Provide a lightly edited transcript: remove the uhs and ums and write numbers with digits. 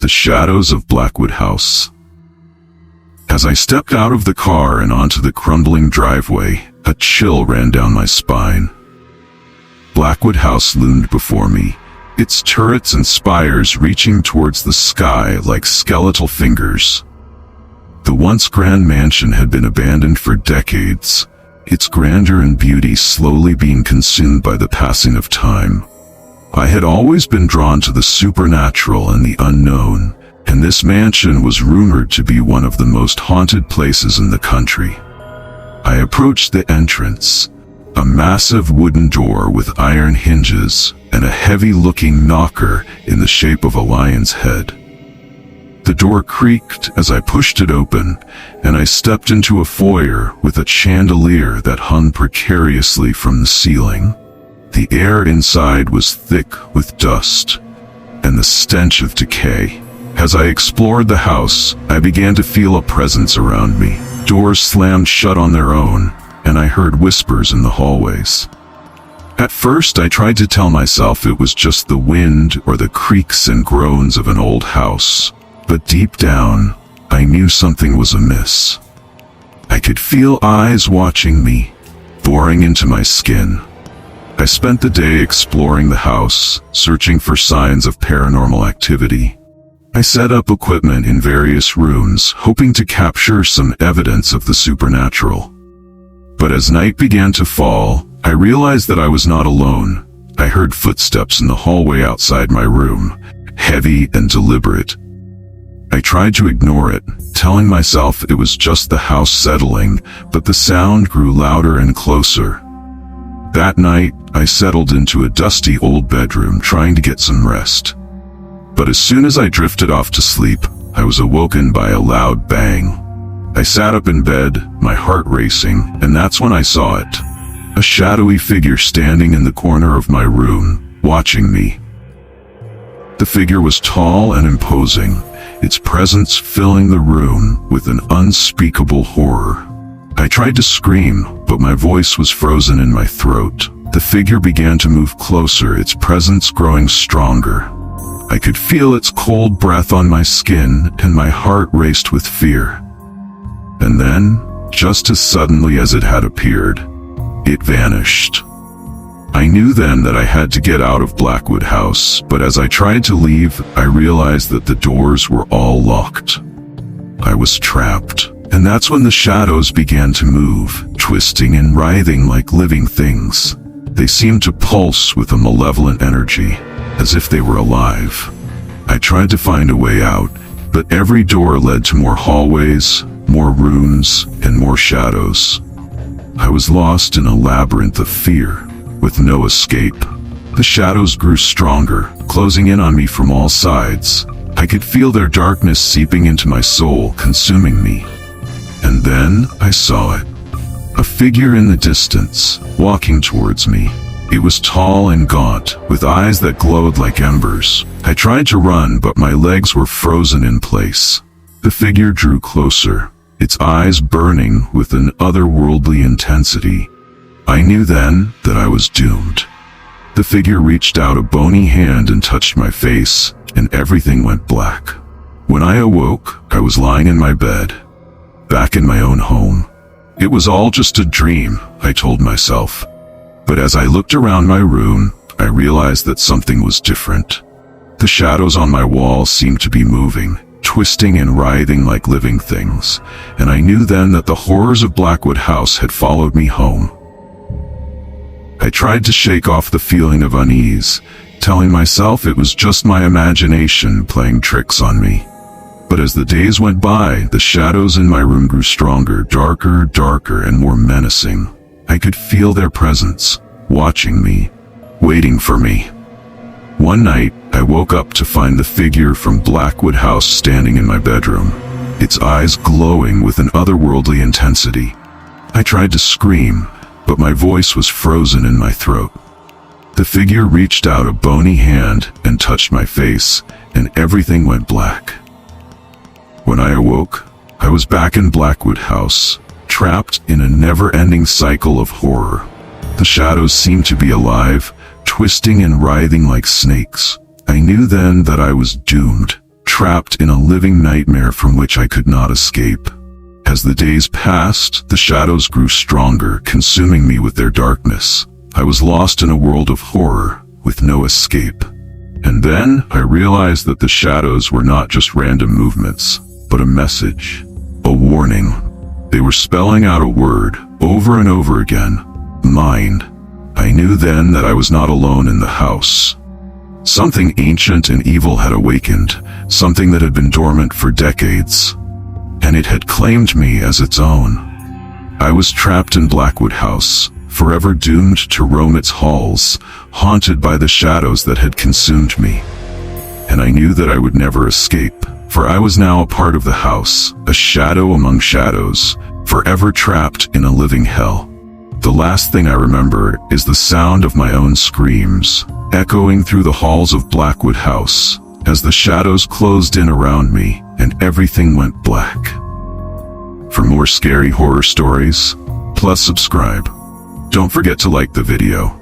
The Shadows of Blackwood House. As I stepped out of the car and onto the crumbling driveway, a chill ran down my spine. Blackwood House loomed before me, its turrets and spires reaching towards the sky like skeletal fingers. The once grand mansion had been abandoned for decades, its grandeur and beauty slowly being consumed by the passing of time. I had always been drawn to the supernatural and the unknown, and this mansion was rumored to be one of the most haunted places in the country. I approached the entrance, a massive wooden door with iron hinges and a heavy-looking knocker in the shape of a lion's head. The door creaked as I pushed it open, and I stepped into a foyer with a chandelier that hung precariously from the ceiling. The air inside was thick with dust and the stench of decay. As I explored the house, I began to feel a presence around me. Doors slammed shut on their own, and I heard whispers in the hallways. At first, I tried to tell myself it was just the wind or the creaks and groans of an old house, but deep down, I knew something was amiss. I could feel eyes watching me, boring into my skin. I spent the day exploring the house, searching for signs of paranormal activity. I set up equipment in various rooms, hoping to capture some evidence of the supernatural. But as night began to fall, I realized that I was not alone. I heard footsteps in the hallway outside my room, heavy and deliberate. I tried to ignore it, telling myself it was just the house settling, but the sound grew louder and closer. That night, I settled into a dusty old bedroom trying to get some rest. But as soon as I drifted off to sleep, I was awoken by a loud bang. I sat up in bed, my heart racing, and that's when I saw it. A shadowy figure standing in the corner of my room, watching me. The figure was tall and imposing, its presence filling the room with an unspeakable horror. I tried to scream, but my voice was frozen in my throat. The figure began to move closer, its presence growing stronger. I could feel its cold breath on my skin, and my heart raced with fear. And then, just as suddenly as it had appeared, it vanished. I knew then that I had to get out of Blackwood House, but as I tried to leave, I realized that the doors were all locked. I was trapped. And that's when the shadows began to move, twisting and writhing like living things. They seemed to pulse with a malevolent energy, as if they were alive. I tried to find a way out, but every door led to more hallways, more rooms, and more shadows. I was lost in a labyrinth of fear, with no escape. The shadows grew stronger, closing in on me from all sides. I could feel their darkness seeping into my soul, consuming me. And then I saw it. A figure in the distance, walking towards me. It was tall and gaunt, with eyes that glowed like embers. I tried to run, but my legs were frozen in place. The figure drew closer, its eyes burning with an otherworldly intensity. I knew then that I was doomed. The figure reached out a bony hand and touched my face, and everything went black. When I awoke, I was lying in my bed, back in my own home. It was all just a dream, I told myself. But as I looked around my room, I realized that something was different. The shadows on my wall seemed to be moving, twisting and writhing like living things, and I knew then that the horrors of Blackwood House had followed me home. I tried to shake off the feeling of unease, telling myself it was just my imagination playing tricks on me. But as the days went by, the shadows in my room grew stronger, darker, and more menacing. I could feel their presence, watching me, waiting for me. One night, I woke up to find the figure from Blackwood House standing in my bedroom, its eyes glowing with an otherworldly intensity. I tried to scream, but my voice was frozen in my throat. The figure reached out a bony hand and touched my face, and everything went black. When I awoke, I was back in Blackwood House, trapped in a never-ending cycle of horror. The shadows seemed to be alive, twisting and writhing like snakes. I knew then that I was doomed, trapped in a living nightmare from which I could not escape. As the days passed, the shadows grew stronger, consuming me with their darkness. I was lost in a world of horror, with no escape. And then, I realized that the shadows were not just random movements, but a message, a warning. They were spelling out a word, over and over again, mind. I knew then that I was not alone in the house. Something ancient and evil had awakened, something that had been dormant for decades, and it had claimed me as its own. I was trapped in Blackwood House, forever doomed to roam its halls, haunted by the shadows that had consumed me. And I knew that I would never escape, for I was now a part of the house, a shadow among shadows, forever trapped in a living hell. The last thing I remember is the sound of my own screams, echoing through the halls of Blackwood House, as the shadows closed in around me and everything went black. For more scary horror stories, plus subscribe. Don't forget to like the video.